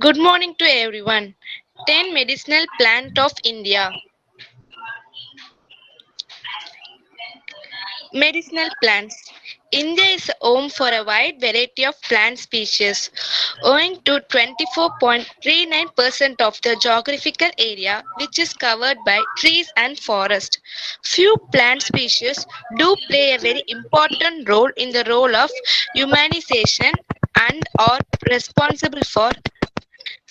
Good morning to everyone. 10 medicinal plant of India. Medicinal plants. India is home for a wide variety of plant species, owing to 24.39% of the geographical area which is covered by trees and forest. Few plant species do play a very important role in the role of humanization and are responsible for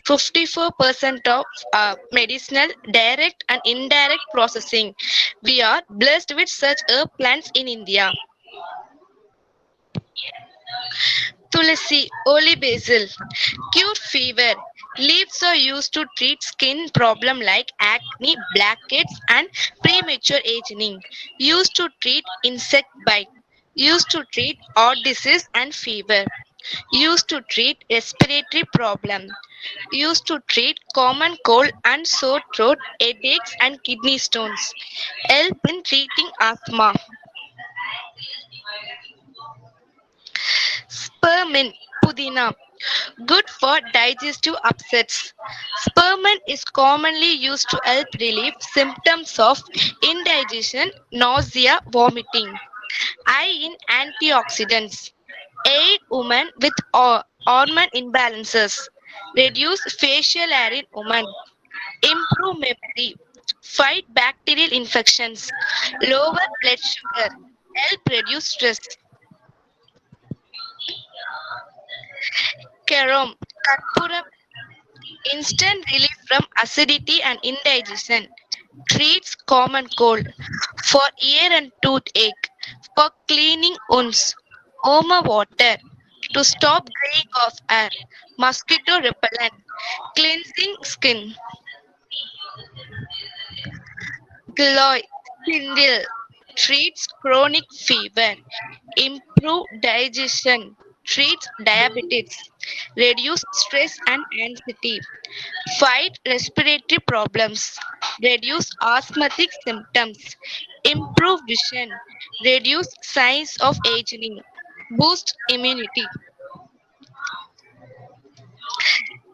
54% of medicinal direct and indirect processing. We are blessed with such plants in India. Tulsi, holy basil, cure fever. Leaves are used to treat skin problem like acne, blackheads, and premature aging. Used to treat insect bite. Used to treat heart disease and fever. Used to treat respiratory problem. Used to treat common cold and sore throat, headaches, and kidney stones. Help in treating asthma. Spearmint, pudina, good for digestive upsets. Spearmint is commonly used to help relieve symptoms of indigestion, nausea, vomiting. High in antioxidants. Aid women with hormone imbalances. Reduce facial hair in women. Improve memory. Fight bacterial infections. Lower blood sugar. Help reduce stress. Carom, Karpura, instant relief from acidity and indigestion. Treats common cold. For ear and toothache. For cleaning wounds. Oma water. To stop graying of hair. Mosquito repellent. Cleansing skin. Gloy, Kindle treats chronic fever, improve digestion, treats diabetes, reduce stress and anxiety, fight respiratory problems, reduce asthmatic symptoms, improve vision, reduce signs of aging, boost immunity.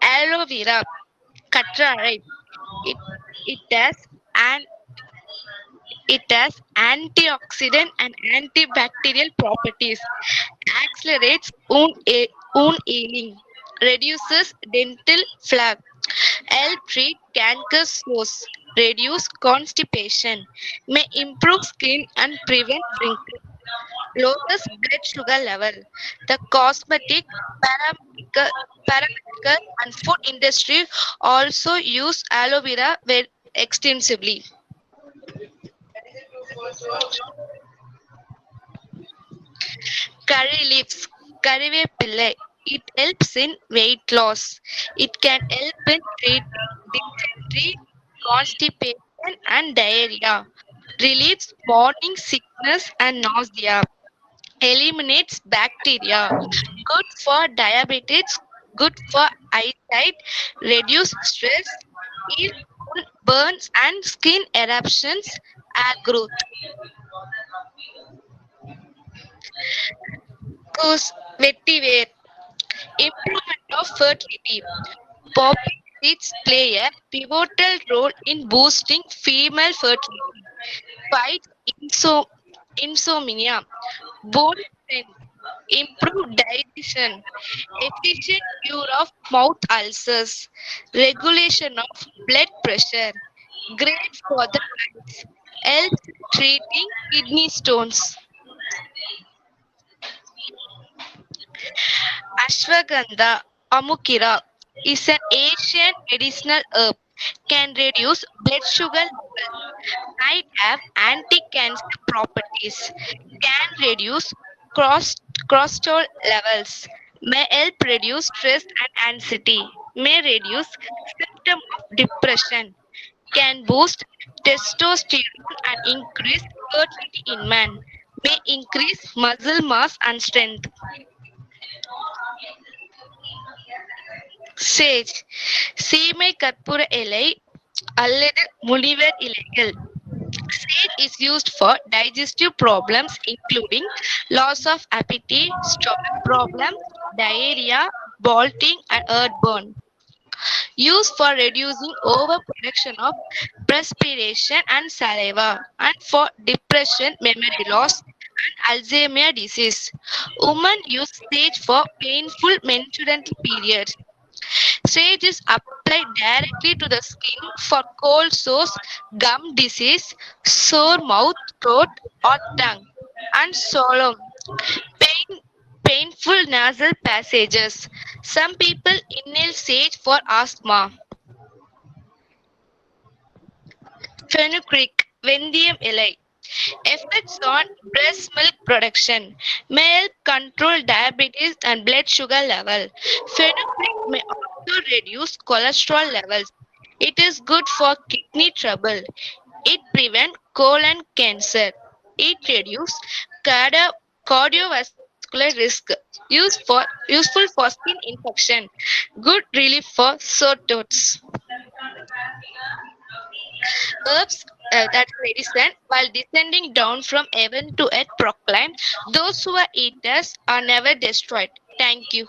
Aloe vera, Katrai, it, it has an It has antioxidant and antibacterial properties, accelerates wound healing, reduces dental plaque, help treat canker sores, reduce constipation, may improve skin and prevent wrinkles, lowers blood sugar level. The cosmetic, paramedical, and food industry also use aloe vera very extensively. Curry leaves, Kariveppillai. It helps in weight loss. It can help in treating dysentery, constipation, and diarrhea. Relieves morning sickness and nausea. Eliminates bacteria. Good for diabetes. Good for eyesight. Reduce stress. Heal burns and skin eruptions. Hair growth. Goose vetiver. Improvement of fertility. Poppy seeds play a pivotal role in boosting female fertility. Fight insomnia, bone strength, improve digestion, efficient cure of mouth ulcers, regulation of blood pressure, great for the eyes, helps treating kidney stones. Ashwagandha amukira is an Asian medicinal herb, can reduce blood sugar level, might have anti-cancer properties, can reduce cross- cholesterol levels, may help reduce stress and anxiety, may reduce symptom of depression, can boost testosterone and increase fertility in man, may increase muscle mass and strength. Sage சீமை கற்பூர இலை அல்லது முனிவர் இலைகள். Sage is used for digestive problems including loss of appetite, stomach problems, diarrhea, bloating, and heartburn. used for reducing overproduction of perspiration and saliva, and for depression, memory loss, and Alzheimer's disease. Women use sage for painful menstrual periods. Sage is applied directly to the skin for cold sores, gum disease, sore mouth, throat, or tongue, and solemn pain, painful nasal passages. Some people inhale sage for asthma. Fenugreek, Vendium elai. Effects on breast milk production may help control diabetes and blood sugar level. Fenugreek may also reduce cholesterol levels. It is good for kidney trouble. It prevents colon cancer. It reduces cardiovascular risk. Useful for skin infection. Good relief for sore throats. Herbs that medicine, while descending down from heaven to earth, proclaim those who are eaters are never destroyed. Thank you.